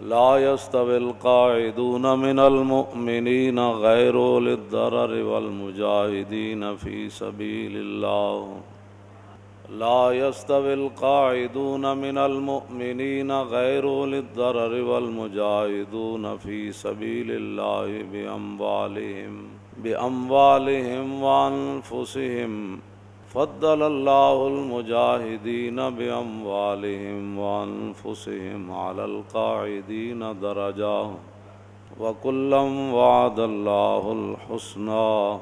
لا يستوي القاعدون من المؤمنين غير أولي الضرر والمجاهدين في سبيل الله لا يستوي القاعدون من المؤمنين غير أولي الضرر والمجاهدون في سبيل الله بأموالهم وأنفسهم فضل الله المجاهدين بأموالهم وأنفسهم على القاعدين درجات وكلا وعد الله الحسنى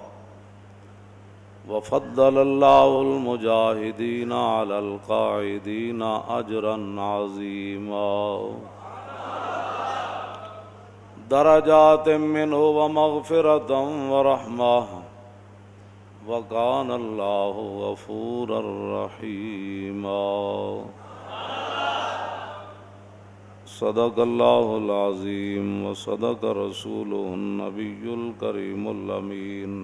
وفضل الله المجاهدين على القاعدين أجرا عظيما درجات منه ومغفرة ورحمة وَكَانَ اللَّهُ غَفُورًا رَحِيمًا صدق اللہ العظیم وصدق رسولہ النبی الکریم الامین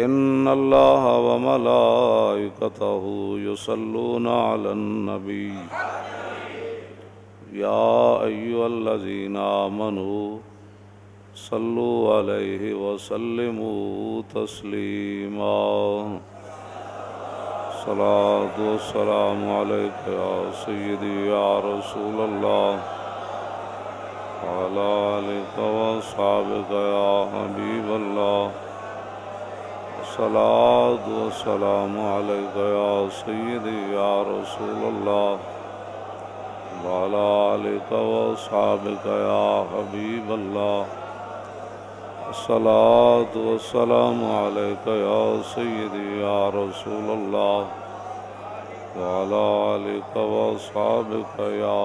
ان اللہ وملائکتہ یصلون علی النبی یا ایھا الذین آمنوا صلوا علیہ وسلموا تسلیما صلاۃ والسلام علیک یا سیدی یا رسول اللہ وعلی آلک واصحابک یا حبیب اللہ صلاۃ والسلام علیک یا سیدی یا رسول اللہ وعلی آلک واصحابک یا حبیب اللہ الصلاۃ والسلام علیک یا سیدی یا رسول اللہ وعلی آلک واصحابک یا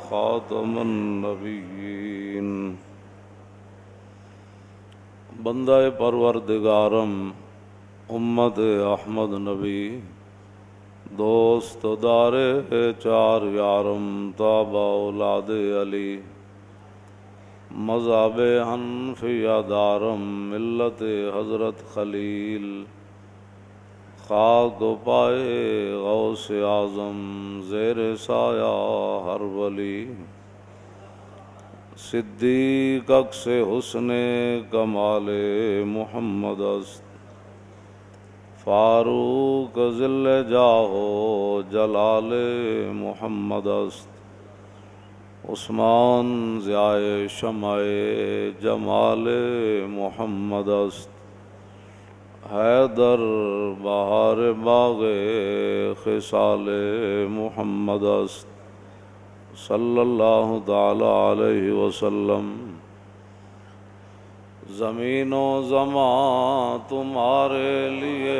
خاتم النبیین بندہ پروردگارم امت احمد نبی دوست دار چار یارم تابع اولاد علی مذہب حنفیہ دارم ملت حضرت خلیل خاک پائے غوث اعظم زیر سایہ ہر ولی صدیق عکس حسن کمال محمد است فاروق ذل جاہ جلال محمد است عثمان ضیاء شمع جمال محمد است حیدر بہار باغ خصال محمد است صلی اللہ تعالی علیہ وسلم زمین و زمان تمہارے لیے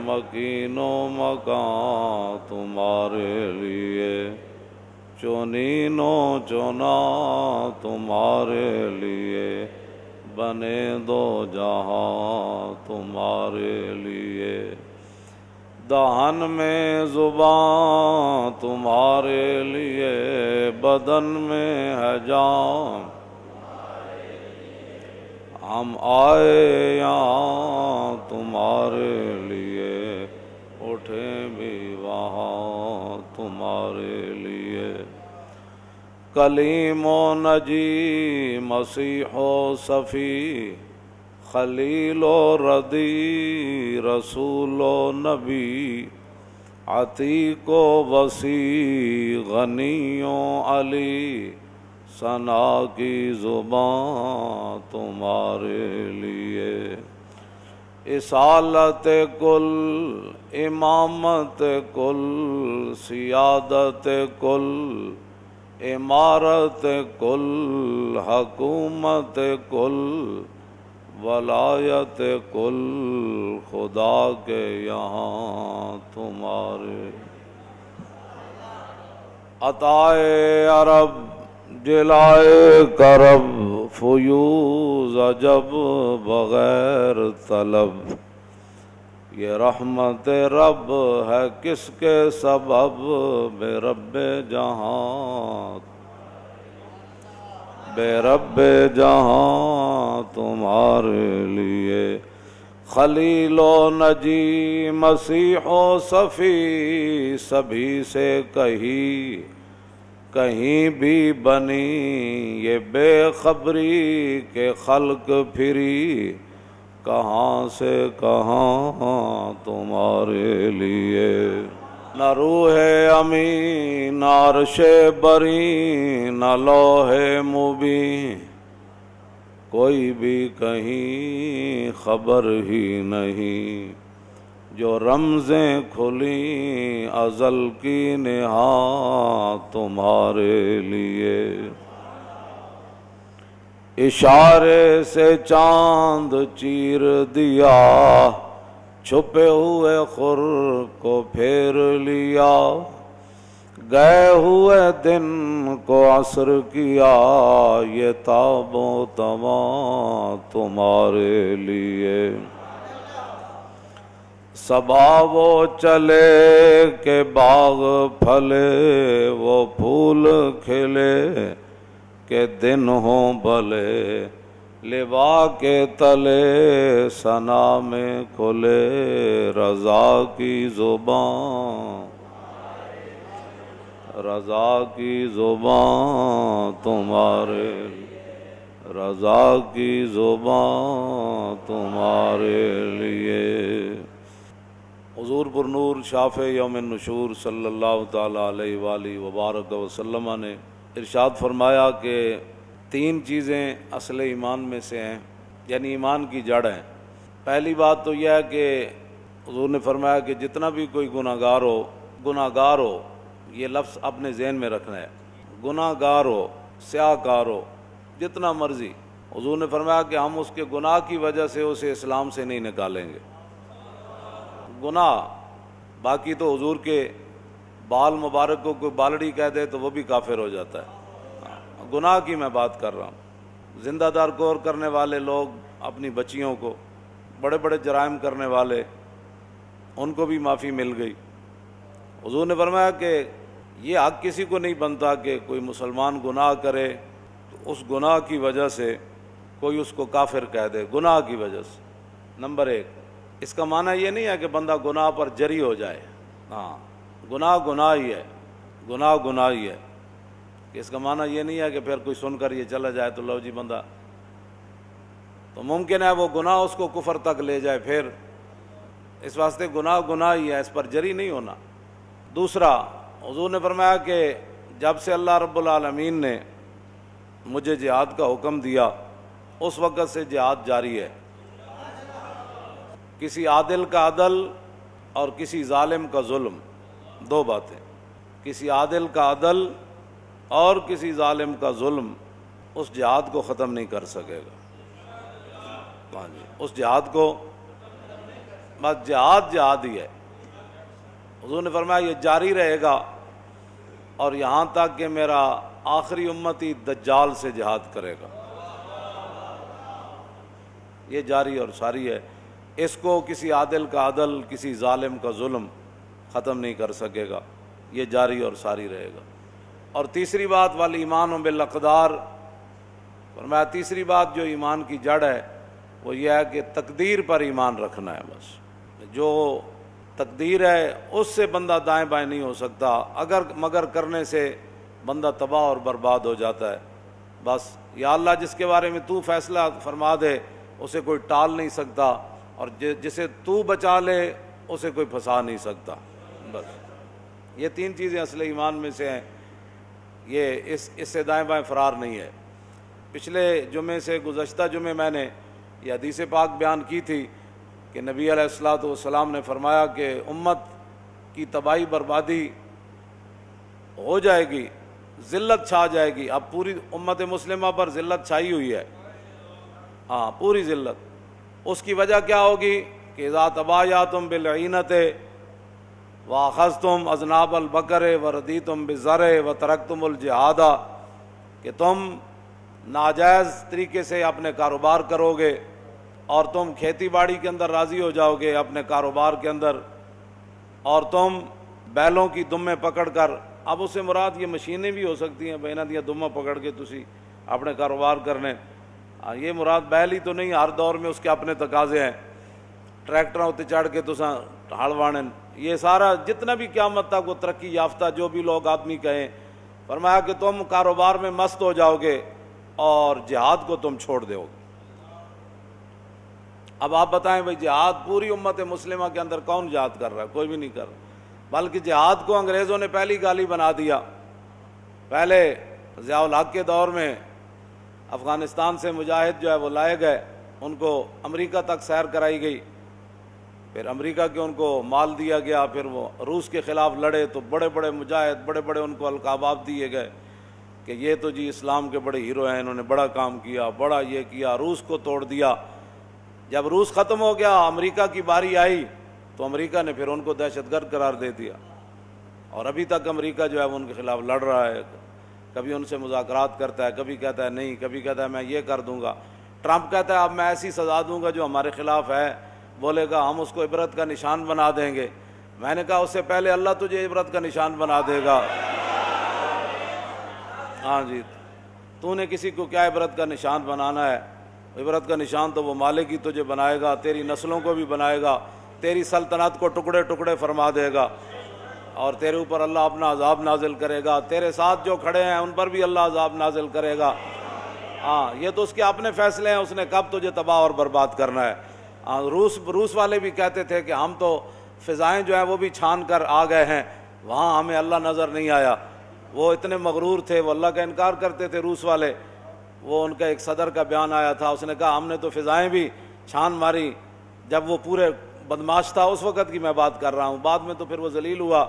مکین و مکان تمہارے لیے چونین و چونا تمہارے لیے بنے دو جہاں تمہارے لیے دہن میں زبان تمہارے لیے بدن میں ہے جان ہم آئے یہاں تمہارے لیے اٹھیں بھی وہاں تمہارے لیے کلیم و نجی مسیح و صفی خلیل و ردی رسول و نبی عتیق و وسیع غنی و علی ثنا کی زبان تمہارے لیے اصالت کل امامت کل سیادت کل عمارت کل حکومت کل ولایت کل خدا کے یہاں تمہارے عطائے عرب جلائے کرب فیوز عجب بغیر طلب یہ رحمت رب ہے کس کے سبب بے رب جہاں بے رب جہاں تمہارے لیے خلیل و نجی مسیح و صفی سبھی سے کہی کہیں بھی بنی یہ بے خبری کہ خلق پھری کہاں سے کہاں تمہارے لیے۔ نہ روح امین نہ عرش بری نہ لوح مبین، کوئی بھی کہیں خبر ہی نہیں، جو رمزیں کھلیں ازل کی نہا تمہارے لیے۔ اشارے سے چاند چیر دیا، چھپے ہوئے خور کو پھیر لیا، گئے ہوئے دن کو عصر کیا، یہ تاب و تمام تمہارے لیے۔ صبا وہ چلے کہ باغ پھلے، وہ پھول کھلے کہ دن ہوں بھلے، لوا کے تلے ثنا میں کھلے رضا کی زبان، رضا کی زبان تمہارے، رضا کی زبان تمہارے لیے۔ حضور پر نور شافع یوم النشور صلی اللہ تعالیٰ علیہ وآلہ وبارک وسلم نے ارشاد فرمایا کہ 3 چیزیں اصل ایمان میں سے ہیں، یعنی ایمان کی جڑ ہیں۔ پہلی بات تو یہ ہے کہ حضور نے فرمایا کہ جتنا بھی کوئی گناہ گار ہو، یہ لفظ اپنے ذہن میں رکھنا ہے، گناہ گار ہو، سیاہ کار ہو، جتنا مرضی، حضور نے فرمایا کہ ہم اس کے گناہ کی وجہ سے اسے اسلام سے نہیں نکالیں گے۔ گناہ، باقی تو حضور کے بال مبارک کو کوئی بالڑی کہہ دے تو وہ بھی کافر ہو جاتا ہے، گناہ کی میں بات کر رہا ہوں۔ زندہ دار کور کرنے والے لوگ اپنی بچیوں کو، بڑے بڑے جرائم کرنے والے، ان کو بھی معافی مل گئی۔ حضور نے فرمایا کہ یہ حق کسی کو نہیں بنتا کہ کوئی مسلمان گناہ کرے تو اس گناہ کی وجہ سے کوئی اس کو کافر کہہ دے، گناہ کی وجہ سے۔ نمبر 1، اس کا معنی یہ نہیں ہے کہ بندہ گناہ پر جری ہو جائے، ہاں، گناہ گناہ ہی ہے، گناہ گناہ ہی ہے، کہ اس کا معنی یہ نہیں ہے کہ پھر کوئی سن کر یہ چلا جائے تو لو جی بندہ، تو ممکن ہے وہ گناہ اس کو کفر تک لے جائے، پھر اس واسطے گناہ گناہ ہی ہے، اس پر جری نہیں ہونا۔ دوسرا، حضور نے فرمایا کہ جب سے اللہ رب العالمین نے مجھے جہاد کا حکم دیا اس وقت سے جہاد جاری ہے۔ کسی عادل کا عدل اور کسی ظالم کا ظلم، 2 باتیں، کسی عادل کا عدل اور کسی ظالم کا ظلم اس جہاد کو ختم نہیں کر سکے گا۔ ہاں جی، اس جہاد کو، بس جہاد ہی ہے۔ حضور نے فرمایا یہ جاری رہے گا اور یہاں تک کہ میرا آخری امتی دجال سے جہاد کرے گا، یہ جاری اور ساری ہے۔ اس کو کسی عادل کا عدل، کسی ظالم کا ظلم ختم نہیں کر سکے گا، یہ جاری اور ساری رہے گا۔ اور تیسری بات، والایمان بالاقدار، فرمایا تیسری بات جو ایمان کی جڑ ہے وہ یہ ہے کہ تقدیر پر ایمان رکھنا ہے۔ بس جو تقدیر ہے اس سے بندہ دائیں بائیں نہیں ہو سکتا، مگر کرنے سے بندہ تباہ اور برباد ہو جاتا ہے۔ بس یا اللہ جس کے بارے میں تو فیصلہ فرما دے اسے کوئی ٹال نہیں سکتا، اور جسے تو بچا لے اسے کوئی پھنسا نہیں سکتا۔ بس یہ 3 چیزیں اصل ایمان میں سے ہیں، یہ اس سے دائیں بائیں فرار نہیں ہے۔ پچھلے جمعے سے گزشتہ جمعے میں نے یہ حدیث پاک بیان کی تھی کہ نبی علیہ الصلوۃ والسلام نے فرمایا کہ امت کی تباہی بربادی ہو جائے گی، ذلت چھا جائے گی۔ اب پوری امت مسلمہ پر ذلت چھائی ہوئی ہے، ہاں پوری ذلت۔ اس کی وجہ کیا ہوگی کہ اذا تبایعتم بالعینۃ واخذتم اذناب البقر وردیتم بالزرع وترکتم الجہاد، کہ تم ناجائز طریقے سے اپنے کاروبار کرو گے اور تم کھیتی باڑی کے اندر راضی ہو جاؤ گے اپنے کاروبار کے اندر، اور تم بیلوں کی دمیں پکڑ کر، اب اس سے مراد یہ مشینیں بھی ہو سکتی ہیں، بہنا دیا دمہ پکڑ کے تسی اپنے کاروبار کرنے، یہ مراد بیل ہی تو نہیں، ہر دور میں اس کے اپنے تقاضے ہیں، ٹریکٹراں اتنے چڑھ کے تساں ہل وانے، یہ سارا جتنا بھی قیامت تک وہ ترقی یافتہ جو بھی لوگ آدمی کہیں فرمایا کہ تم کاروبار میں مست ہو جاؤ گے اور جہاد کو تم چھوڑ دو گے۔ اب آپ بتائیں بھائی جہاد پوری امت مسلمہ کے اندر کون جہاد کر رہا ہے؟ کوئی بھی نہیں کر رہا، بلکہ جہاد کو انگریزوں نے پہلی گالی بنا دیا۔ پہلے ضیاء الحق کے دور میں افغانستان سے مجاہد جو ہے وہ لائے گئے، ان کو امریکہ تک سیر کرائی گئی، پھر امریکہ کے ان کو مال دیا گیا، پھر وہ روس کے خلاف لڑے تو بڑے بڑے مجاہد، بڑے بڑے ان کو القابات دیے گئے کہ یہ تو جی اسلام کے بڑے ہیرو ہیں، انہوں نے بڑا کام کیا، بڑا یہ کیا، روس کو توڑ دیا۔ جب روس ختم ہو گیا، امریکہ کی باری آئی تو امریکہ نے پھر ان کو دہشت گرد قرار دے دیا، اور ابھی تک امریکہ جو ہے وہ ان کے خلاف لڑ رہا ہے، کبھی ان سے مذاکرات کرتا ہے، کبھی کہتا ہے نہیں، کبھی کہتا ہے میں یہ کر دوں گا۔ ٹرمپ کہتا ہے اب میں ایسی سزا دوں گا جو ہمارے خلاف ہے، بولے گا ہم اس کو عبرت کا نشان بنا دیں گے۔ میں نے کہا اس سے پہلے اللہ تجھے عبرت کا نشان بنا دے گا۔ ہاں جی، تو نے کسی کو کیا عبرت کا نشان بنانا ہے؟ عبرت کا نشان تو وہ مالک ہی تجھے بنائے گا، تیری نسلوں کو بھی بنائے گا، تیری سلطنت کو ٹکڑے ٹکڑے فرما دے گا، اور تیرے اوپر اللہ اپنا عذاب نازل کرے گا، تیرے ساتھ جو کھڑے ہیں ان پر بھی اللہ عذاب نازل کرے گا۔ ہاں، یہ تو اس کے اپنے فیصلے ہیں، اس نے کب تجھے تباہ اور برباد کرنا ہے۔ روس والے بھی کہتے تھے کہ ہم تو فضائیں جو ہیں وہ بھی چھان کر آ گئے ہیں، وہاں ہمیں اللہ نظر نہیں آیا۔ وہ اتنے مغرور تھے، وہ اللہ کا انکار کرتے تھے روس والے۔ وہ ان کا ایک صدر کا بیان آیا تھا، اس نے کہا ہم نے تو فضائیں بھی چھان ماری، جب وہ پورے بدماش تھا اس وقت کی میں بات کر رہا ہوں، بعد میں تو پھر وہ ذلیل ہوا۔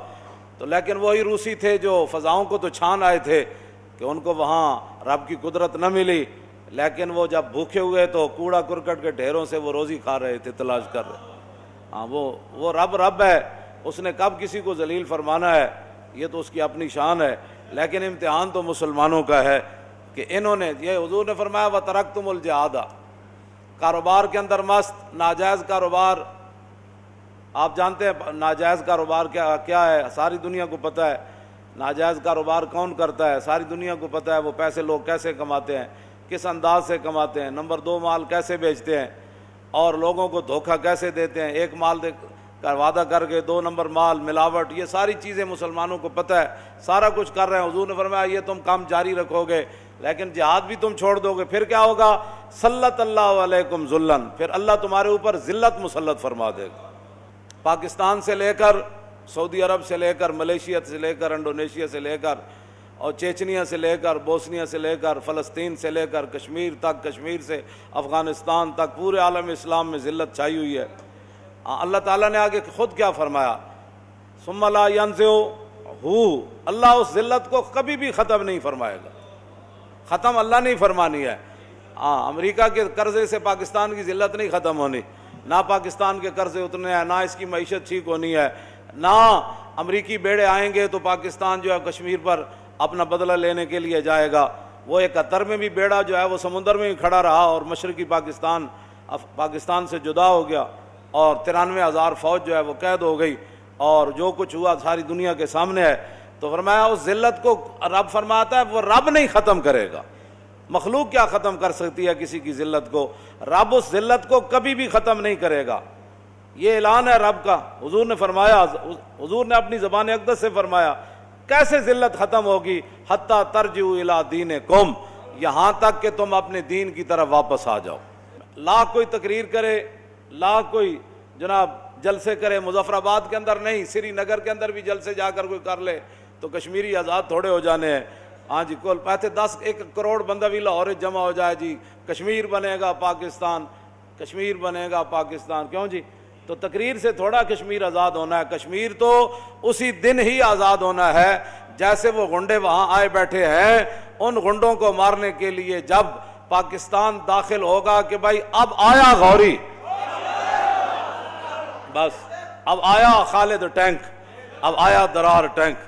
تو لیکن وہی روسی تھے جو فضاؤں کو تو چھان آئے تھے کہ ان کو وہاں رب کی قدرت نہ ملی، لیکن وہ جب بھوکے ہوئے تو کوڑا کرکٹ کے ڈھیروں سے وہ روزی کھا رہے تھے، تلاش کر رہے۔ ہاں، وہ رب ہے، اس نے کب کسی کو ذلیل فرمانا ہے، یہ تو اس کی اپنی شان ہے۔ لیکن امتحان تو مسلمانوں کا ہے کہ انہوں نے، یہ حضور نے فرمایا وَتَرَكْتُمُ الْجِهَادَ، کاروبار کے اندر مست، ناجائز کاروبار۔ آپ جانتے ہیں ناجائز کاروبار کیا ہے، ساری دنیا کو پتہ ہے۔ ناجائز کاروبار کون کرتا ہے، ساری دنیا کو پتہ ہے۔ وہ پیسے لوگ کیسے کماتے ہیں، کس انداز سے کماتے ہیں، نمبر 2 مال کیسے بیچتے ہیں، اور لوگوں کو دھوکہ کیسے دیتے ہیں، ایک مال کا وعدہ کر کے 2 نمبر مال، ملاوٹ، یہ ساری چیزیں مسلمانوں کو پتہ ہے، سارا کچھ کر رہے ہیں۔ حضور نے فرمایا یہ تم کام جاری رکھو گے، لیکن جہاد بھی تم چھوڑ دو گے، پھر کیا ہوگا؟ سلط اللہ علیکم ذلًا، پھر اللہ تمہارے اوپر ذلت مسلط فرما دے گا۔ پاکستان سے لے کر، سعودی عرب سے لے کر، ملیشیا سے لے کر، انڈونیشیا سے لے کر، اور چیچنیا سے لے کر، بوسنیا سے لے کر، فلسطین سے لے کر کشمیر تک، کشمیر سے افغانستان تک، پورے عالم اسلام میں ذلت چھائی ہوئی ہے۔ اللہ تعالیٰ نے آگے خود کیا فرمایا؟ ثم لا ينزعه، اللہ اس ذلت کو کبھی بھی ختم نہیں فرمائے گا، ختم اللہ نہیں فرمانی ہے۔ امریکہ کے قرضے سے پاکستان کی ذلت نہیں ختم ہونی، نہ پاکستان کے قرضے اتنے ہیں، نہ اس کی معیشت ٹھیک ہونی ہے، نہ امریکی بیڑے آئیں گے تو پاکستان جو ہے کشمیر پر اپنا بدلہ لینے کے لیے جائے گا۔ وہ 71 میں بھی بیڑا جو ہے وہ سمندر میں ہی کھڑا رہا، اور مشرقی پاکستان سے جدا ہو گیا، اور 93,000 فوج جو ہے وہ قید ہو گئی، اور جو کچھ ہوا ساری دنیا کے سامنے ہے۔ تو فرمایا اس ذلت کو رب فرماتا ہے وہ رب نہیں ختم کرے گا۔ مخلوق کیا ختم کر سکتی ہے کسی کی ذلت کو؟ رب اس ذلت کو کبھی بھی ختم نہیں کرے گا۔ یہ اعلان ہے رب کا۔ حضور نے فرمایا، حضور نے اپنی زبان اقدس سے فرمایا کیسے ذلت ختم ہوگی؟ حتی ترجعوا الی دینکم، یہاں تک کہ تم اپنے دین کی طرف واپس آ جاؤ۔ لاکھ کوئی تقریر کرے، لاکھ کوئی جناب جلسے کرے، مظفر آباد کے اندر نہیں، سری نگر کے اندر بھی جلسے جا کر کوئی کر لے تو کشمیری آزاد تھوڑے ہو جانے ہیں۔ ہاں جی، کل پیسے 1 کروڑ بندہ بھی لاہور جمع ہو جائے، جی کشمیر بنے گا پاکستان، کشمیر بنے گا پاکستان، کیوں جی؟ تو تقریر سے تھوڑا کشمیر آزاد ہونا ہے، کشمیر تو اسی دن ہی آزاد ہونا ہے جیسے وہ غنڈے وہاں آئے بیٹھے ہیں، ان غنڈوں کو مارنے کے لیے جب پاکستان داخل ہوگا کہ بھائی اب آیا غوری، بس اب آیا خالد ٹینک، اب آیا درار ٹینک،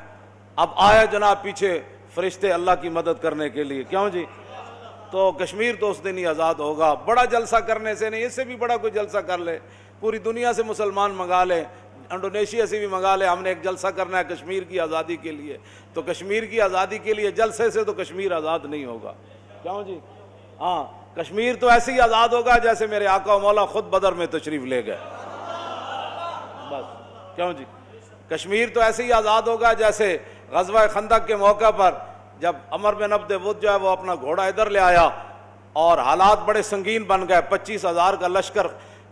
اب آیا جناب پیچھے فرشتے اللہ کی مدد کرنے کے لیے، کیوں جی؟ تو کشمیر تو اس دن ہی آزاد ہوگا۔ بڑا جلسہ کرنے سے نہیں، اس سے بھی بڑا کوئی جلسہ کر لے، پوری دنیا سے مسلمان منگا لے، انڈونیشیا سے بھی منگا لے، ہم نے ایک جلسہ کرنا ہے کشمیر کی آزادی کے لیے، تو کشمیر کی آزادی کے لیے جلسے سے تو کشمیر آزاد نہیں ہوگا، کیوں جی؟ ہاں، کشمیر تو ایسے ہی آزاد ہوگا جیسے میرے آقا و مولا خود بدر میں تشریف لے گئے، بس، کیوں جی؟ کشمیر تو ایسے ہی آزاد ہوگا جیسے غزوہ خندق کے موقع پر جب عمر بن عبد ود جو ہے وہ اپنا گھوڑا ادھر لے آیا اور حالات بڑے سنگین بن گئے، 25,000 کا لشکر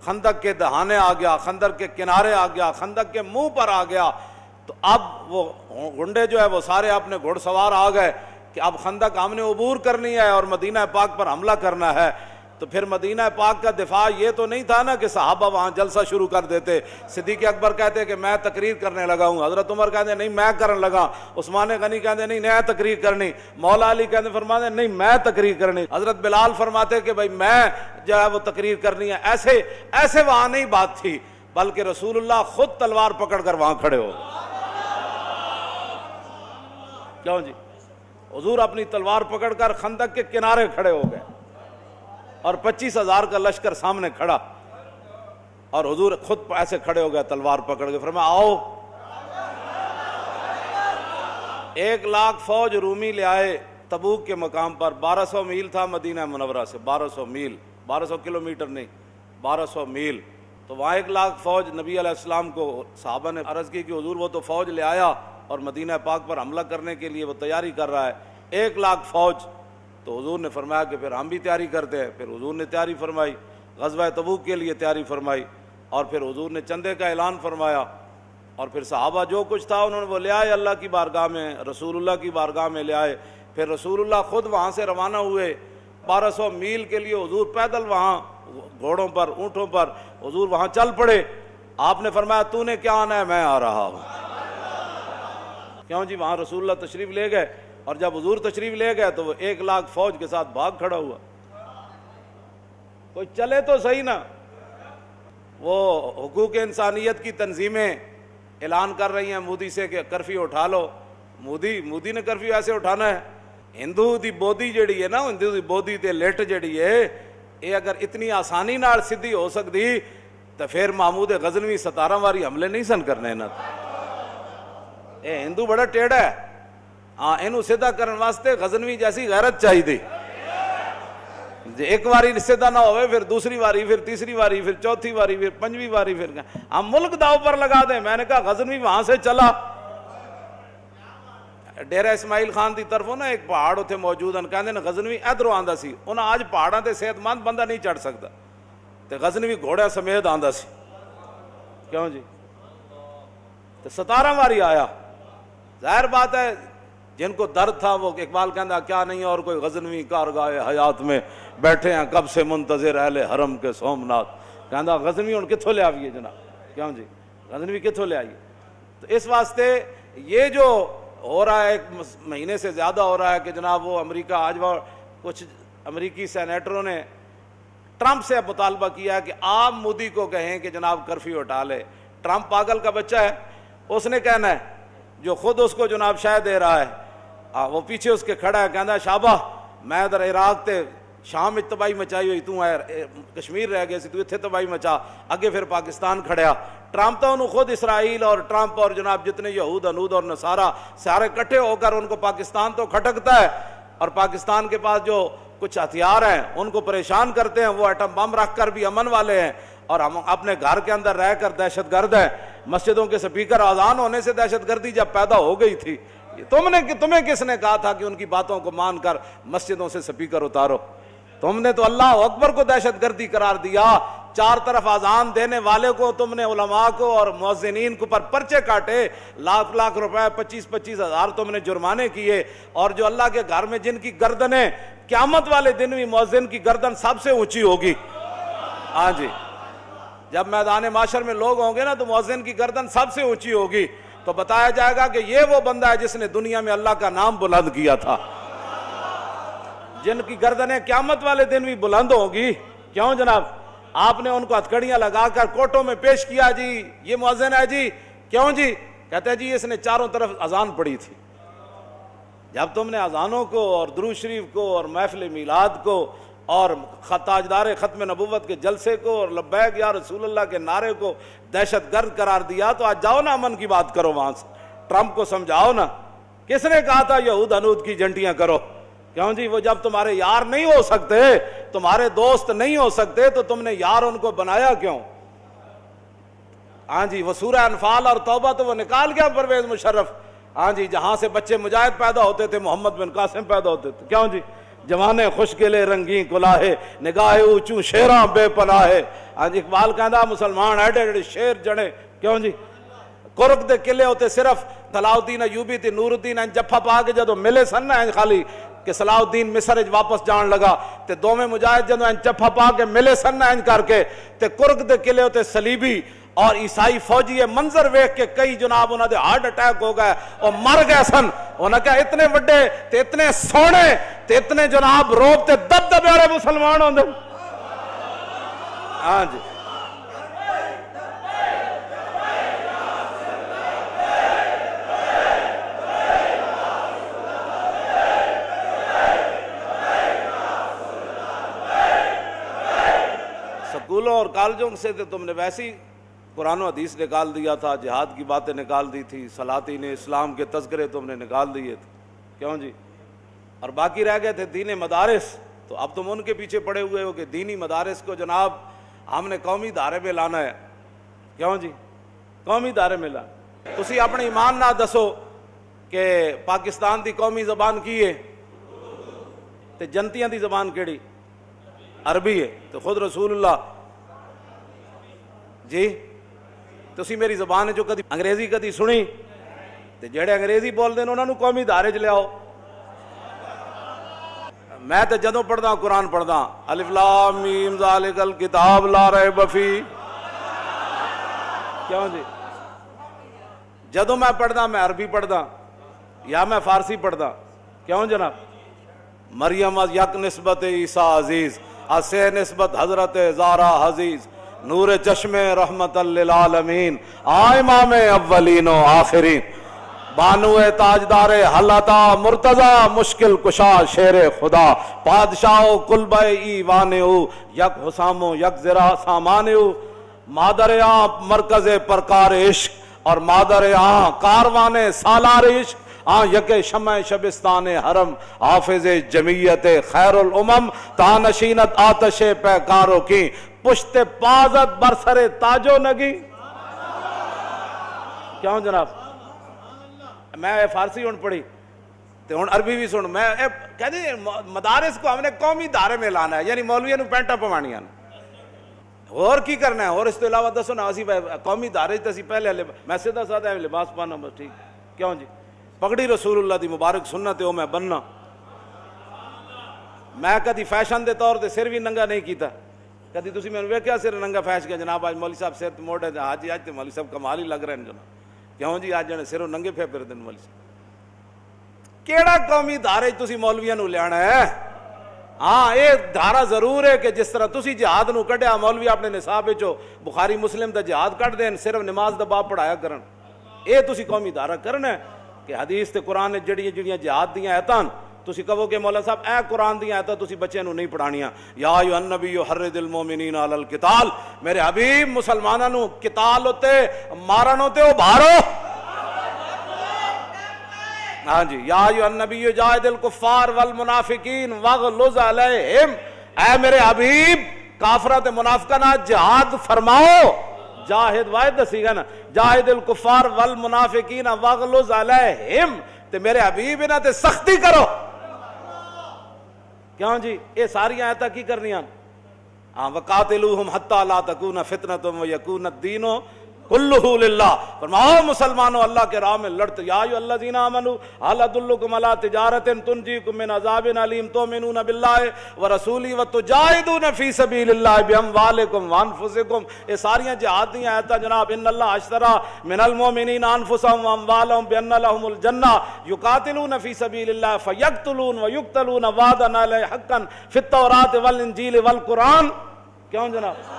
خندق کے دہانے آ گیا، خندق کے کنارے آ گیا، خندق کے منہ پر آ گیا، تو اب وہ گنڈے جو ہے وہ سارے اپنے گھوڑ سوار آ گئے کہ اب خندق ہم نے عبور کرنی ہے اور مدینہ پاک پر حملہ کرنا ہے۔ تو پھر مدینہ پاک کا دفاع یہ تو نہیں تھا نا کہ صحابہ وہاں جلسہ شروع کر دیتے، صدیق اکبر کہتے کہ میں تقریر کرنے لگا ہوں، حضرت عمر کہتے نہیں میں کرنے لگا، عثمان غنی کہتے نہیں میں تقریر کرنی، مولا علی کہتے فرماتے نہیں میں تقریر کرنی، حضرت بلال فرماتے کہ بھائی میں جو ہے وہ تقریر کرنی ہے۔ ایسے وہاں نہیں بات تھی، بلکہ رسول اللہ خود تلوار پکڑ کر وہاں کھڑے ہو۔ کیوں جی؟ حضور اپنی تلوار پکڑ کر خندق کے کنارے کھڑے ہو گئے اور 25,000 کا لشکر سامنے کھڑا، اور حضور خود ایسے کھڑے ہو گئے تلوار پکڑ کے، فرمایا آؤ۔ 1,00,000 فوج رومی لے آئے تبوک کے مقام پر، 1200 میل تھا مدینہ منورہ سے، 1200 میل، 1200 کلومیٹر نہیں، 1200 میل۔ تو وہاں 1,00,000 فوج نبی علیہ السلام کو صحابہ نے عرض کی کہ حضور وہ تو فوج لے آیا اور مدینہ پاک پر حملہ کرنے کے لیے وہ تیاری کر رہا ہے، 1,00,000 فوج۔ تو حضور نے فرمایا کہ پھر ہم بھی تیاری کرتے ہیں۔ پھر حضور نے تیاری فرمائی، غزوہ تبوک کے لیے تیاری فرمائی، اور پھر حضور نے چندے کا اعلان فرمایا، اور پھر صحابہ جو کچھ تھا انہوں نے وہ لے آئے اللہ کی بارگاہ میں، رسول اللہ کی بارگاہ میں لے آئے۔ پھر رسول اللہ خود وہاں سے روانہ ہوئے 1200 میل کے لیے، حضور پیدل وہاں گھوڑوں پر اونٹوں پر حضور وہاں چل پڑے۔ آپ نے فرمایا تو نے کیا آنا ہے؟ میں آ رہا ہوں۔ کیوں جی؟ وہاں رسول اللہ تشریف لے گئے، اور جب حضور تشریف لے گئے تو وہ 1,00,000 فوج کے ساتھ بھاگ کھڑا ہوا۔ کوئی چلے تو صحیح نا۔ وہ حقوق انسانیت کی تنظیمیں اعلان کر رہی ہیں مودی سے کہ کرفیو اٹھا لو۔ مودی نے کرفیو ایسے اٹھانا ہے؟ ہندو دی بودی جڑی ہے نا، ہندو دی بودی تے لٹ جڑی ہے، یہ اگر اتنی آسانی نال سدھی ہو سکتی تو پھر محمود غزنوی 17 واری حملے نہیں سن کرنے نا۔ اے ہندو بڑا ٹیڑھا ہے، ہاں اینو سیدھا کرن واسطے غزنوی جیسی غیرت چاہیے تھی۔ ایک واری سیدھا نہ ہوئے، پھر دوسری واری، پھر تیسری واری، پھر چوتھی واری، پھر پنجویں واری، پھر ہم ملک داؤ پر لگا دیں۔ میں نے کہا غزنوی وہاں سے چلا، ڈیرہ اسماعیل خان دی طرفوں نا ایک پہاڑ اتنے موجود ہیں، کہتے ہیں غزنوی ادھروں آندا سی، انہاں آج پہاڑاں تے صحت مند بندہ نہیں چڑھ سکتا، تے غزنوی گھوڑے سمیت آندا سی۔ کیوں جی؟ تے 17 واری آیا۔ ظاہر بات ہے جن کو درد تھا وہ اقبال کہندا کیا نہیں اور کوئی غزنوی کارگاہ حیات میں بیٹھے ہیں کب سے منتظر اہل حرم کے سومنات، کہندا غزنوی ہن کتھوں لے آئیے جناب؟ کیوں جی؟ غزنوی کتھوں لے آئیے؟ تو اس واسطے یہ جو ہو رہا ہے، ایک مہینے سے زیادہ ہو رہا ہے کہ جناب وہ امریکہ، آج وہ کچھ امریکی سینیٹروں نے ٹرمپ سے مطالبہ کیا ہے کہ آپ مودی کو کہیں کہ جناب کرفیو ہٹا لے۔ ٹرمپ پاگل کا بچہ ہے، اس نے کہنا ہے، جو خود اس کو جناب شاہ دے رہا ہے، وہ پیچھے اس کے کھڑا ہے، کہنا ہے شابہ میں ادھر عراق تے شام میں تباہی مچائی ہوئی، تو کشمیر رہ گئے سی، تو اتنے تباہی مچا، اگے پھر پاکستان کھڑیا۔ ٹرمپ تو انہوں خود اسرائیل اور ٹرمپ اور جناب جتنے یہود انود اور نصارہ سارے کٹھے ہو کر ان کو پاکستان تو کھٹکتا ہے، اور پاکستان کے پاس جو کچھ ہتھیار ہیں ان کو پریشان کرتے ہیں، وہ ایٹم بم رکھ کر بھی امن والے ہیں، اور ہم اپنے گھر کے اندر رہ کر دہشت گرد ہیں۔ مسجدوں کے سپیکر آذان ہونے سے دہشت گردی جب پیدا ہو گئی تھی، تمہیں کس نے کہا تھا کہ ان کی باتوں کو مان کر مسجدوں سے سپیکر اتارو؟ تم نے تو اللہ اکبر کو دہشت گردی قرار دیا، چار طرف اذان دینے والے کو تم نے، علماء کو اور مؤذنین کو پر پرچے کاٹے، لاکھ لاکھ روپے، 25-25 ہزار تم نے جرمانے کیے، اور جو اللہ کے گھر میں جن کی گردنیں قیامت والے دن بھی مؤذن کی گردن سب سے اونچی ہوگی۔ ہاں جی، جب میدان معاشر میں لوگ ہوں گے نا تو مؤذن کی گردن سب سے اونچی ہوگی، تو بتایا جائے گا کہ یہ وہ بندہ ہے جس نے دنیا میں اللہ کا نام بلند کیا تھا، جن کی گردنیں قیامت والے دن بھی بلند ہوگی۔ کیوں جناب؟ آپ نے ان کو ہتھکڑیاں لگا کر کوٹوں میں پیش کیا، جی یہ مؤذن ہے جی، کیوں جی؟ کہتے ہیں جی اس نے چاروں طرف اذان پڑھی تھی۔ جب تم نے اذانوں کو اور درود شریف کو اور محفل میلاد کو اور تاجدار ختم نبوت کے جلسے کو اور لبیک یا رسول اللہ کے نعرے کو دہشت گرد قرار دیا، تو آج جاؤ نا امن کی بات کرو، وہاں سے ٹرمپ کو سمجھاؤ نا، کس نے کہا تھا یہود انود کی جنٹیاں کرو؟ کیوں جی؟ وہ جب تمہارے یار نہیں ہو سکتے، تمہارے دوست نہیں ہو سکتے، تو تم نے یار ان کو بنایا کیوں؟ ہاں جی، وہ سورہ انفال اور توبہ تو وہ نکال گیا پرویز مشرف، ہاں جی، جہاں سے بچے مجاہد پیدا ہوتے تھے محمد بن قاسم پیدا ہوتے تھے. کیوں جی؟ جوانے خوشگلے رنگیں کلاہے نگاہ اونچوں شیراں بے پناہے. ہاں جی، اقبال کہندا مسلمان ایڈے ایڈے شیر جڑے. کیوں جی؟ کرک دے قلعے ہوتے صرف صلاح الدین ایوبی تے نور الدین جفا پا کے جدو ملے سن نا خالی کہ صلاح الدین مصر واپس جان لگا تے دوویں مجاہد جدو جفا پا کے ملے سن نا کر کے تے کرک دے قلعے ہوتے صلیبی اور عیسائی فوجی یہ منظر ویکھ کے کئی جناب انہاں دے ہارٹ اٹیک ہو گئے اور مر گئے سن. انہاں کہا اتنے وڈے تے اتنے سونے تے اتنے جناب روب تے دبدبے والے مسلمان ہوندے. ہاں جی، سکولوں اور کالجوں سے تو تم نے ویسی قرآن و حدیث نکال دیا تھا، جہاد کی باتیں نکال دی تھی، سلاطین اسلام کے تذکرے تم نے نکال دیے تھے. کیوں جی؟ اور باقی رہ گئے تھے دینی مدارس. تو اب تم ان کے پیچھے پڑے ہوئے ہو کہ دینی مدارس کو جناب ہم نے قومی دھارے میں لانا ہے. کیوں جی؟ قومی دھارے میں لانا. تسی اپنے ایمان نہ دسو کہ پاکستان دی قومی زبان کی ہے تے جنتیاں دی زبان کیڑی؟ عربی ہے. تو خود رسول اللہ جی تسی میری زبان ہے جو کدی انگریزی کدی سنی تے جڑے انگریزی بول دے انہاں نوں قومی دھارے چ لیاؤ. میں تے جدوں پڑھدا قرآن پڑھدا الف لام میم ذالک الکتاب لا ریب فیہ. کیوں جی؟ جدوں میں پڑھدا میں عربی پڑھدا یا میں فارسی پڑھدا. کیوں جناب؟ مریم از یک نسبت عیسیٰ عزیز اسے نسبت حضرت زارا حزیز نور چشم رحمت للعالمین امام اولین و آخرین بانو تاجدار حلتا مرتضی مشکل کشا شیر خدا بادشاہ قلب ایوان او یک حسام و یک زرا سامان او مادر آں مرکز پرکار عشق اور مادر آں کاروان سالار عشق یک شمع شبستان حرم حافظ جمعیت خیر الامم تانشینت آتش پیکاروں کی پشت پازت برسر تاجو نگی. کیوں جناب؟ میں فارسی ہون پڑھی تے ہن عربی بھی سن. میں کہتے مدارس کو ہم نے قومی دھارے میں لانا ہے، یعنی مولویوں نوں پینٹاں پوانیاں اور کی کرنا ہے. اور اس کے علاوہ دسو نا اسی قومی دھارے تے اسی پہلے میں سیدھا سادہ لباس پانا بس ٹھیک. کیوں جی؟ پگڑی رسول اللہ دی مبارک سنت ہے وہ میں بننا. میں کدی فیشن دے طور تے سر بھی ننگا نہیں کیتا. کدی تسی میں ویکھیا سر ننگا فیش کے جناب آج مولوی صاحب سر موڑے حاجی آج تے مولوی صاحب کمال ہی لگ رہے ہیں جناب. کیوں جی؟ آج جنے سروں ننگے پھر پھردے مولوی صاحب. کیڑا قومی دھارے تسی مولویاں نوں لیانا ہے؟ ہاں یہ دھارا ضرور ہے کہ جس طرح تسی جہاد نوں کڈیا مولوی اپنے نصاب وچوں بخاری مسلم دا جہاد کڈ دین صرف نماز دا باب پڑھایا کرن. اے تسی قومی دھارا کرنا ہے کہ حدیث تے قرآن جڑیاں جہاد دیاں آیتاں تسی کہو کہ مولا صاحب اے قرآن دیاں آیتاں تسی بچے نوں نہیں پڑھانیاں. یا ایھا النبی حرض المؤمنین علی القتال، میرے حبیب مسلماناں نوں قتال ہوتے مارن ہوتے ابھارو. ہاں جی، یا ایھا النبی جاہد الکفار والمنافقین واغلظ علیہم، اے میرے حبیب کافراں تے منافقاں نال جہاد فرماؤ. جاہد واحد دسی گا نا، جاہد الکفار والمنافقین واغلظ علیہم، تے میرے حبیب انہاں تے سختی کرو. کیوں جی؟ یہ ساری آیتاں کی کرنیاں؟ وقاتلوہم حتی لا تکون فتنۃ ویکون الدین کلہ للہ. فرماؤ مسلمانوں اللہ کے راہ میں لڑتے. یا ایھا الذین آمنوا ہل ادلکم علی تجارۃ تنجیکم من عذاب علیم تؤمنون باللہ ورسولہ وتجاہدون فی سبیل اللہ باموالکم وانفسکم. یہ ساریاں جہاد دی آیتاں جناب. ان اللہ اشتری من المؤمنین انفسهم واموالهم بان لهم الجنہ یقاتلون فی سبیل اللہ فیقتلون ویقتلون وعدا علیہ حقا فی التوراۃ والانجیل والقرآن. کیوں جناب؟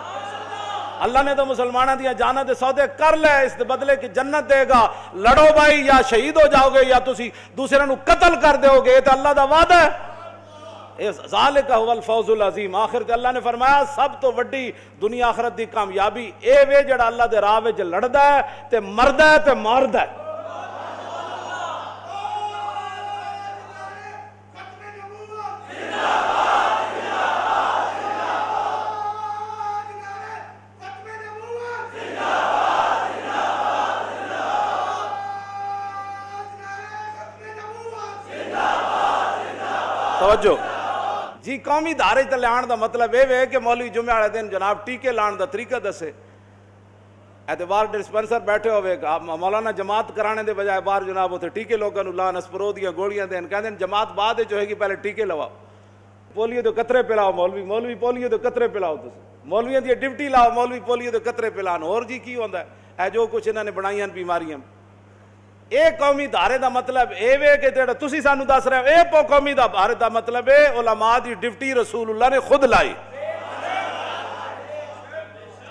اللہ نے تو مسلمانوں دیا جاناں دے سودے کر لے، اس دے بدلے کی جنت دے گا. لڑو بھائی، یا شہید ہو جاؤ گے یا تسی دوسرے نو قتل کر دیو گے. یہ تو اللہ دا وعدہ ہے. ذالک هو الفوز العظیم. آخر تے اللہ نے فرمایا سب تو وڈی دنیا آخرت دی کامیابی اے وے جڑا اللہ دے راہ وچ لڑدا ہے تے مردا ہے تے ماردا ہے. توجہ جی قومی دھارے تے لان دا مطلب یہ ہے کہ مولوی جمعہ والے دن جناب ٹیکے لان دا طریقہ دسے اعتبار ڈسپینسر بیٹھے ہوئے مولانا جماعت کرانے دے بجائے باہر جناب اتنے ٹیکے لوگوں لان اسپرو دیا گولیاں دین کہتے ہیں جماعت بعد جو ہے گی پہلے ٹیکے لواؤ پولیو دے قطرے پلاؤ مولوی پولیو دے قطرے پلاؤ مولویاں دی ڈیوٹی لاؤ مولوی پولیو دے قطرے پلان اور جی کی ہوندا ہے جو کچھ انہوں نے بنائیاں بیماریاں اے قومی دھارے دا مطلب اے وے کہ جڑا تسی سانو دس رہے ہو اے قومی دھارے دا مطلب ہے علماء دی ڈیوٹی رسول اللہ نے خود لائی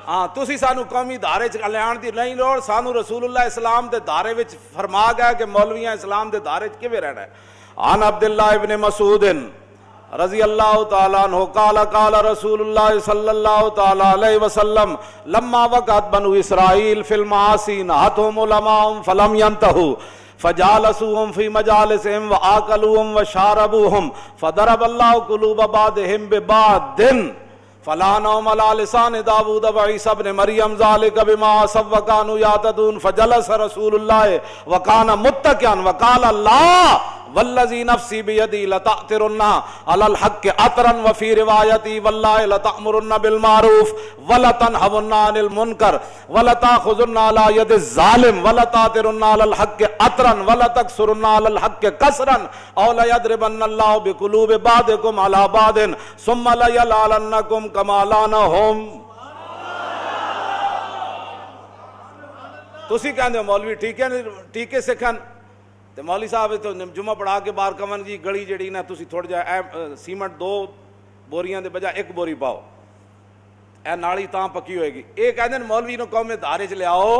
ہاں تسی سانو قومی دھارے چ لیان دی نہیں لوڑ سانو رسول اللہ اسلام دے دھارے وچ فرما گیا کہ مولویاں اسلام دے دھارے چ کیویں رہنا ہے عن عبداللہ ابن مسعود رضی اللہ تعالیٰ عنہ قال قال رسول اللہ صلی اللہ تعالیٰ علیہ وسلم لما وقعت بنو اسرائیل فی المعاصی نہتهم علماء فلم ينتهوا فجالسوهم في مجالسهم وآكلوهم وشاربوهم فضرب الله قلوب بعضهم ببعض فلا نوم على لسان داود وعيسى ابن مريم ذلك بما عصوا وكانوا يعتدون فجلس رسول الله وكان متكئا وقال الله والذي نفسي بيدي لتأثرن على الحق أثرا وفي روايتي والله لتأمرن بالمعروف ولتنهون عن المنكر ولتأخذن على يد الظالم ولتأثرن على الحق أثرا ولتكسرن على الحق كسرا أو ليضربن الله بقلوب بعضكم على بعض ثم ليلعننكم كما لعنهم تسی کہندے ہو مولوی ٹھیکے سکھن تے مولوی صاحب تو جمعہ پڑھا کے باہر کمن جی گلی جڑی نا تسی تھوڑا جا سیمنٹ 2 بوریاں دے بجائے 1 بوری پاؤ اے نالی تاں پکی ہوئے گی اے کہندے مولوی نو قوم دھارے چ لے آؤ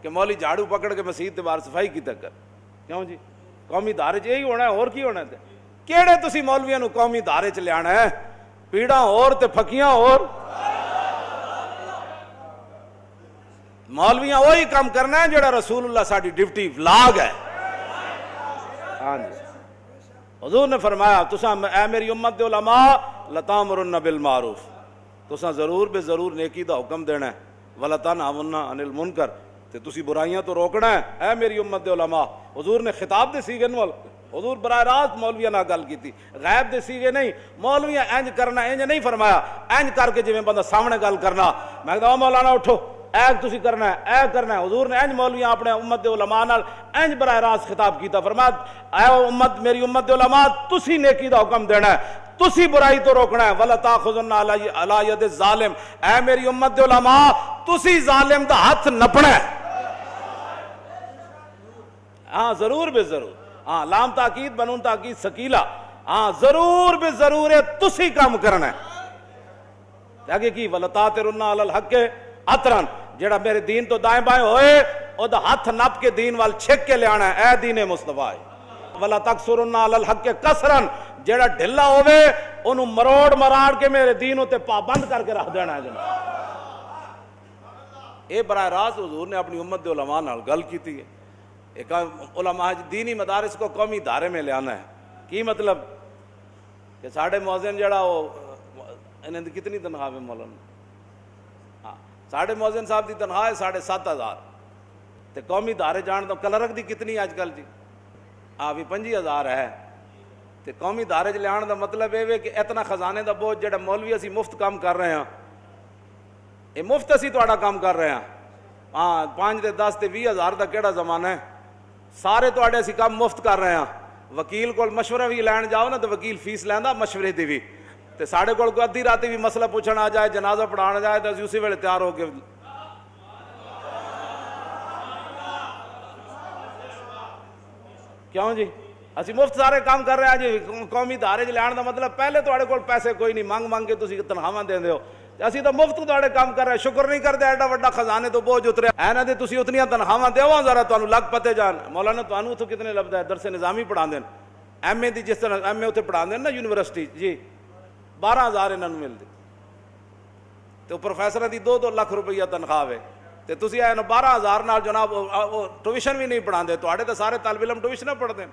کہ مولوی جھاڑو پکڑ کے مسجد دے باہر صفائی کیتا کر کیوں جی قومی دھارے چ یہی ہونا ہے اور کی ہونا ہے کیڑے تسی مولویاں نو قومی دھارے چ لے آنا ہے پیڑاں اور تے پھکیاں اور مولویاں وہی کام کرنا ہے جڑا رسول اللہ ساڈی ڈیوٹی لاگ ہے حضور نے فرمایا تساں اے میری امت دے علماء لتامرن بالمعروف تساں ضرور بے ضرور نیکی دا حکم دینا ہے ولتنہون عن المنکر تے تسی برائیاں تو روکنا ہے اے میری امت دے علماء حضور نے خطاب دے سیغے نال حضور براہ راست مولویاں نال گل کیتی غیب دے سیغے نہیں مولویاں انج کرنا انج نہیں فرمایا انج کر کے جویں بندہ سامنے گل کرنا میں کہدا مولانا اٹھو اے تسی کرنا ہے اے کرنا ہے حضور نے انج مولویاں اپنے امت دے علماء نال انج براہ راست خطاب کیتا فرمایا اے امت میری امت دے علماء تسی نیکی دا حکم دینا ہے تسی برائی تو روکنا ہے ولا تاخذن علی ید الظالم اے میری امت دے علماء تسی ظالم دا ہاتھ نپنا ہے ہاں ضرور بے ضرور ہاں لام تاکید بنون تاکید ثقیلہ ہاں ضرور بے ضرور ہے تسی کام کرنا ہے آگے کی ولا تاثرن علی الحق اطرن جڑا میرے دین تو دائیں بائیں ہوئے او دا ہاتھ نپ کے دین وال چھک کے لے آنا ہے اے دین مصطفیٰ ولا تکسرن علی الحق کسرن جڑا ڈھلا ہوئے انہوں مروڑ مراڑ کے میرے دین تے پابند کر کے رکھ دینا ہے جناب اے براہ راست حضور نے اپنی امت دے علماء نال گل کیتی ہے ایک علماء دینی مدارس کو قومی دھارے میں لے آنا ہے کی مطلب کہ ساڑھے مؤذن جڑا وہ انہیں کتنی تنخواہ ہے مولانا ساڑھے مؤذن صاحب دی تنخواہ ہے 7,500 تے قومی دھارے جان تو کلرک دی کتنی آج کل جی بھی 5,000 ہے تے قومی دھارے چ لیان دا مطلب یہ کہ اتنا خزانے دا بوجھ جڑا مولوی اسی مفت کام کر رہے ہیں یہ مفت اسی تہاڈا کام کر رہے ہیں ہاں 5 تے 10 تے 20,000 دا کیڑا زمانہ ہے سارے تہاڈے اسی کام مفت کر رہے ہیں وکیل کول مشورہ بھی لین جاؤ نا تو وکیل فیس لیندا مشورے دی بھی تے ساڑھے کول کوئی ادھی راتی بھی مسئلہ پوچھنا آ جائے جنازہ پڑھانا جائے تو اسی ویلے تیار ہو کے کیوں جی اسی مفت سارے کام کر رہے ہیں جی قومی دھارے چ لین دا مطلب پہلے تہاڈے کول پیسے کوئی نہیں منگ کے تسی تنخواہ دیندے ہو اسی تو مفت تہاڈے کام کر رہے ہیں شکر نہیں کرتے ایڈا وڈا خزانے تو بوجھ اترے اے نہ تے تسی اتنیاں تنخواہ دیو ذرا تانوں لگ پتے جان مولانا تانوں اتوں کتنے لبدا ہے درس نظامی پڑھاندے ایم اے دی جس طرح ایم اے اتنے پڑھاندے نا یونیورسٹی جی 12,000 انہاں نوں ملدی تو پروفیسراں دی 2-2 لاکھ روپیہ تنخواہ ہے تے تسی اے 12,000 نال جناب ٹیوشن بھی نہیں پڑھاندے تواڈے تے سارے طالب علم ٹیوشن پڑھدے ہیں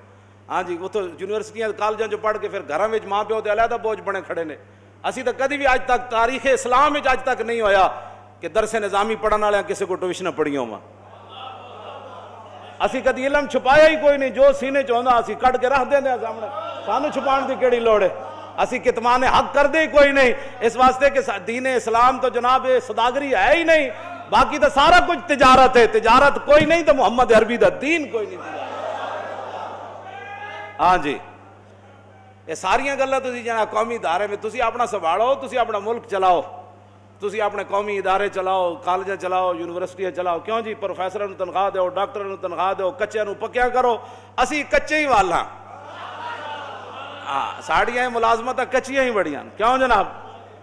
ہاں جی اتوں یونیورسٹیاں کالجاں جو پڑھ کے پھر گھراں وچ ماں پیو تے علیحدہ بوجھ بنے کھڑے نے اسی تو کدی بھی اج تک تاریخ اسلام وچ اج تک نہیں ہویا کہ درس نظامی پڑھن والے کسی کو ٹیوشن پڑھیاں ہوا اسی کدی علم چھپایا ہی کوئی نہیں جو سینے چ ہوندا اسی کڈ کے رکھ دیندے سامنے سانو چھپان دی کیڑی لوڑ ہے اسی کتمان حق کر دے کوئی نہیں، اس واسطے کہ دین اسلام تو جناب سوداگری ہے ہی نہیں، باقی تو سارا کچھ تجارت ہے، تجارت کوئی نہیں تو محمد عربی دا دین کوئی نہیں۔ ہاں جی، یہ ساریاں گلاں تسی جناب قومی ادارے میں تسی اپنا سنبھالو، تسی اپنا ملک چلاؤ، تسی اپنے قومی ادارے چلاؤ، کالجاں چلاؤ، یونیورسٹیاں چلاؤ، کیوں جی پروفیسراں نوں تنخواہ دیو، ڈاکٹراں نوں تنخواہ دیو، کچیاں نوں پکیاں کرو، اسی کچے ہی والا ہاں، ساڑیاں ملازمت کچیاں ہی بڑیاں، کیوں جناب؟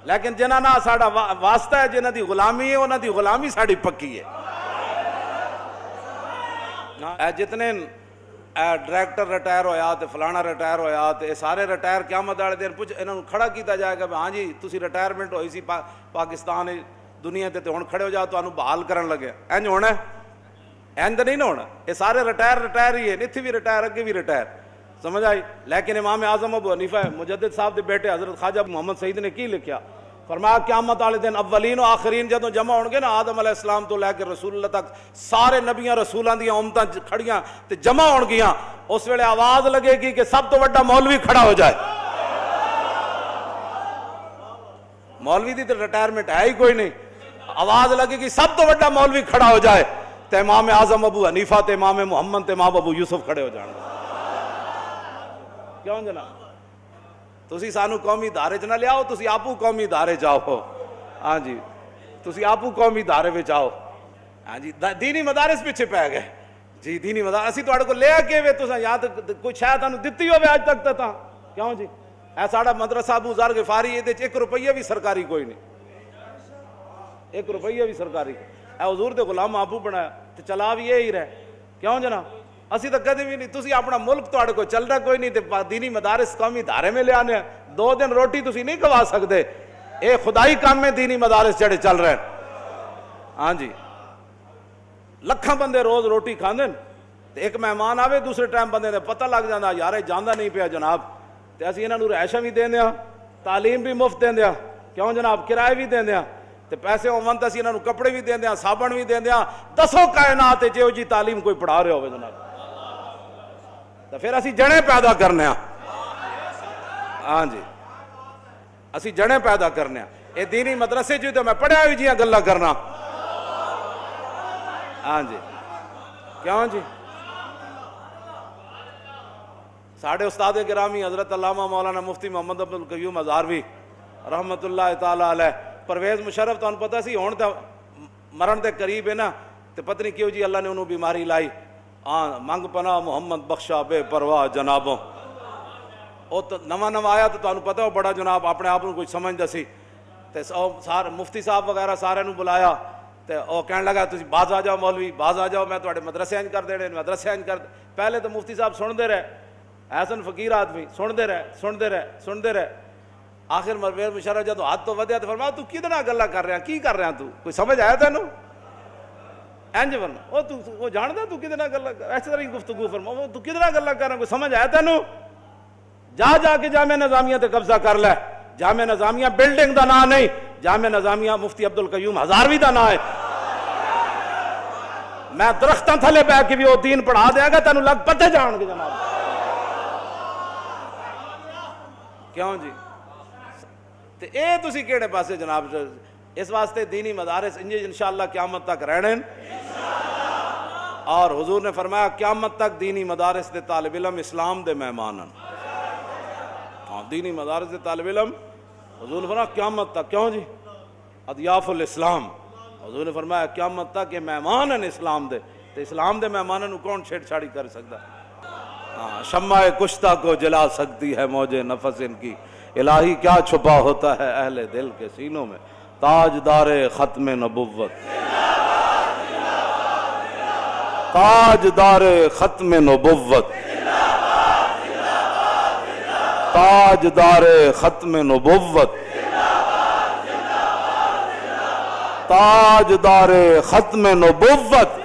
لیکن جنہاں نہ ساڑا واسطہ ہے، جنہاں دی غلامی ہے، انہاں دی غلامی ساڑی پکی ہے۔ جتنے ڈائریکٹر ریٹائر ہویا تے فلانا ریٹائر ہویا تے سارے ریٹائر قیامت والے دن پوچھ انہوں کھڑا کیتا جائے گا ہاں جی تسی ریٹائرمنٹ ہوئی سی پاکستان دنیا تے ہن کھڑے ہو جاؤ تانوں بحال کرن لگے، انج ہونا ہے؟ انج نہیں ہونا، یہ سارے ریٹائر ہی ہے، اتنے بھی ریٹائر اگے بھی ریٹائر، سمجھ آئی؟ لیکن امام اعظم ابو حنیفہ مجدد صاحب دے بیٹے حضرت خواجہ محمد سعید نے کی لکھیا؟ فرمایا قیامت والے دن اولین و آخرین جدوں جمع ہون گے نا آدم علیہ السلام تو لے کے رسول اللہ تک سارے نبیاں رسولاں دیاں امتاں کھڑیاں تے جمع ہون گیاں، اس ویلے آواز لگے گی کہ سب تو بڑا مولوی کھڑا ہو جائے۔ مولوی دی تے ریٹائرمنٹ ہے ہی کوئی نہیں، آواز لگے گی سب تو بڑا مولوی کھڑا ہو جائے تے امام اعظم ابو حنیفہ تے امام محمد تے امام ابو یوسف کھڑے ہو جان گے۔ کیوں جناب؟ تسی سانو قومی ادارے چ نہ لیاؤ، تسی آپو قومی ادارے جاؤ، ہاں جی تسی آپو قومی ادارے وچ آؤ، ہاں جی دینی مدارس پیچھے پی گئے جی، دینی مدارس اسی تواڈے کو لے کے وے تساں یا کوئی شے تانوں دتی ہوے اج تک تاں کیوں جی؟ اے ساڈا مدرسہ ابو ذر غفاری اے وچ 1 روپیہ بھی سرکاری کوئی نہیں، 1 روپیہ بھی سرکاری، اے حضور دے غلام آپو بنایا تے چلا بھی یہی رہے، کیوں جناب؟ اسی تو کدی بھی نہیں، تسی اپنا ملک تواڈے کو چل رہا کوئی نہیں تے دینی مدارس قومی ادارے میں لے آنے ہیں، 2 دن روٹی تسی نہیں کھوا سکتے، اے خدائی کام میں دینی مدارس جڑے چل رہے ہیں، ہاں جی لکھاں بندے روز روٹی کھاندے تے ایک مہمان آوے دوسرے ٹائم بندے دے پتہ لگ جاندا یار اے جاندا نہیں پیا جناب، تے اسی انہاں نوں رہائشاں بھی دیندے ہاں، تعلیم بھی مفت دیندے ہاں، کیوں جناب؟ کرائے بھی دیندے ہاں تے پیسے ہون تے اسی انہاں نوں کپڑے بھی دیندے ہاں، صابن بھی دیندے ہاں، دسو کائنات جیو جی تعلیم کوئی پڑھا رہے ہوے جناب، تو پھر اسی جڑے پیدا کرنے ہاں، ہاں جی اسی جڑے پیدا کرنے ہاں، اے دینی مدرسے جو تو میں پڑھیا ہوئی جیاں گلاں کرنا، ہاں جی کیوں جی؟ ساڑھے استاد گرامی حضرت علامہ مولانا مفتی محمد عبد القیوم ہزاروی رحمت اللہ تعالی علیہ، پرویز مشرف تو پتہ سی ہون تو مرن دے قریب ہے نا، تو پتہ نہیں کیوں جی اللہ نے انہوں بیماری لائی، ہاں منگ پناہ محمد بخشا بے پرواہ جنابوں، وہ تو نواں آیا تو تمہیں پتہ ہو بڑا جناب اپنے آپ کو کچھ سمجھدا سی، تے سارے مفتی صاحب وغیرہ سارے نوں بلایا تے وہ کہنے لگا تسی باز آ جاؤ مولوی باز آ جاؤ، میں تواڈے مدرسے انج کر دینے، مدرسے انج کر پہلے تو مفتی صاحب سن دے رہے، احسن فقیر آدمی سن دے رہے، آخر پرویز مشرف جدوں ہاتھ تو ودیا تو فرمایا تو کدے نال گلاں کر رہا کی کر رہا، تو کوئی سمجھ آیا تینوں؟ اینج ورنہ وہ جاندا تو کدے نال گلاں اس طرح ہی گفتگو فرما، وہ تو کدے نال گلاں کر رہا کوئی سمجھ آیا تینوں؟ جا کے جامعہ نظامیہ تے قبضہ کر لے، جامعہ نظامیہ بلڈنگ دا نام نہیں، جامعہ نظامیہ مفتی عبد القیوم ہزاروی دا نام ہے، میں درختاں تھلے بیٹھ کے بھی وہ دین پڑھا دیا گا تینوں لگ پتے جان گے جناب، کیوں جی؟ تے اے تسی کیڑے پاسے جناب؟ اس واسطے دینی مدارس انشاءاللہ قیامت تک رہنے، اور حضور نے فرمایا قیامت تک دینی مدارس دے طالب علم اسلام دے مہمان ہیں، ہاں دینی مدارس دے طالب علم حضور نے فرمایا قیامت تک، کیوں جی؟ اضیاف الاسلام، حضور نے فرمایا قیامت تک یہ مہمان ہیں اسلام دے، تو اسلام دے مہمانوں کون چھیڑ چھاڑی کر سکتا؟ ہاں شمع کشتہ کو جلا سکتی ہے موج نفس ان کی، الہی کیا چھپا ہوتا ہے اہل دل کے سینوں میں، تاجدار ختم نبوت، تاجدار ختم نبوت، تاجدار ختم نبوت، تاجدار ختم نبوت،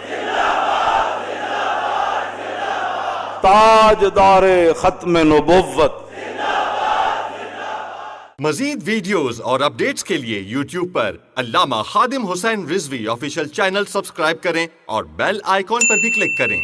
تاجدار ختم نبوت۔ مزید ویڈیوز اور اپڈیٹس کے لیے یوٹیوب پر علامہ Khadim Hussain Rizvi official channel subscribe کریں اور بیل آئیکن پر بھی کلک کریں۔